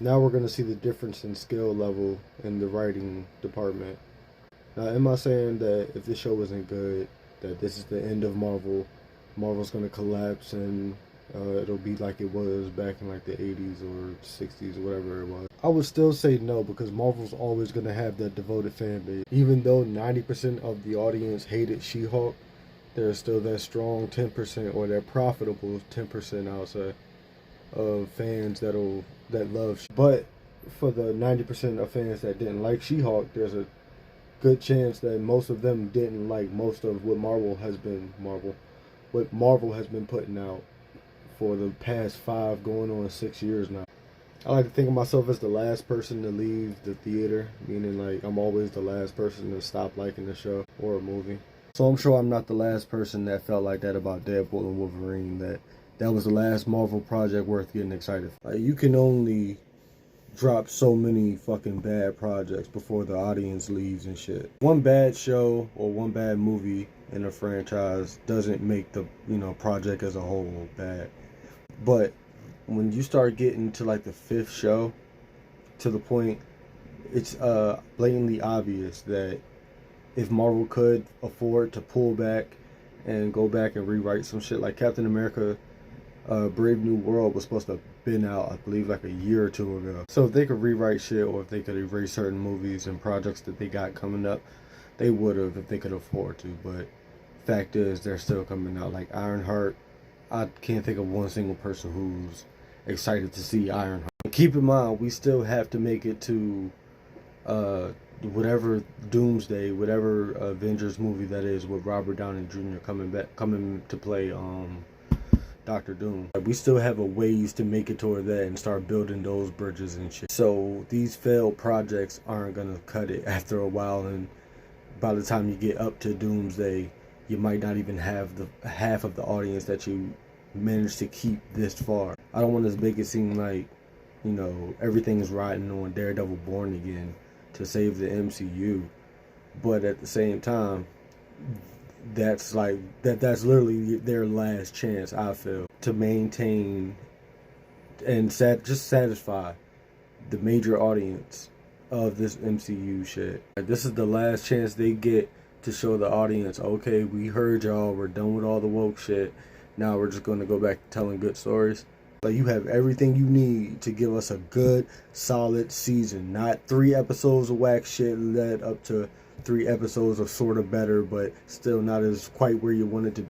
Now we're going to see the difference in skill level in the writing department. Now, am I saying that if this show isn't good, that this is the end of Marvel? Marvel's going to collapse and it'll be like it was back in like the 80s or 60s or whatever it was. I would still say no, because Marvel's always going to have that devoted fan base. Even though 90% of the audience hated She-Hulk, there's still that strong 10%, or that profitable 10%, I would say, of fans that love. But for the 90% of fans that didn't like She-Hulk, there's a good chance that most of them didn't like most of what Marvel has been putting out for the past 5 going on 6 years now. I like to think of myself as the last person to leave the theater, meaning like I'm always the last person to stop liking the show or a movie. So I'm sure I'm not the last person that felt like that about Deadpool and Wolverine, that was the last Marvel project worth getting excited for. Like, you can only drop so many fucking bad projects before the audience leaves and shit. One bad show or one bad movie in a franchise doesn't make the project as a whole bad. But when you start getting to like the 5th show, to the point, it's blatantly obvious that if Marvel could afford to pull back and go back and rewrite some shit, like Captain America Brave New World was supposed to have been out, I believe, like a year or 2 ago. So if they could rewrite shit, or if they could erase certain movies and projects that they got coming up, they would have if they could afford to. But fact is, they're still coming out. Like Ironheart, I can't think of one single person who's excited to see Ironheart. And keep in mind, we still have to make it to whatever Doomsday, whatever Avengers movie that is, with Robert Downey Jr. coming to play Doctor Doom. We still have a ways to make it toward that and start building those bridges and shit. So these failed projects aren't gonna cut it after a while, and by the time you get up to Doomsday, you might not even have the half of the audience that you managed to keep this far. I don't want to make it seem like, everything is riding on Daredevil Born Again to save the MCU, but at the same time, that's literally their last chance, I feel, to maintain and just satisfy the major audience of this MCU shit. This is the last chance they get to show the audience, okay, we heard y'all, we're done with all the woke shit, now we're just going to go back to telling good stories. Like, you have everything you need to give us a good, solid season, not 3 episodes of whack shit led up to 3 episodes of sort of better, but still not as quite where you want it to be.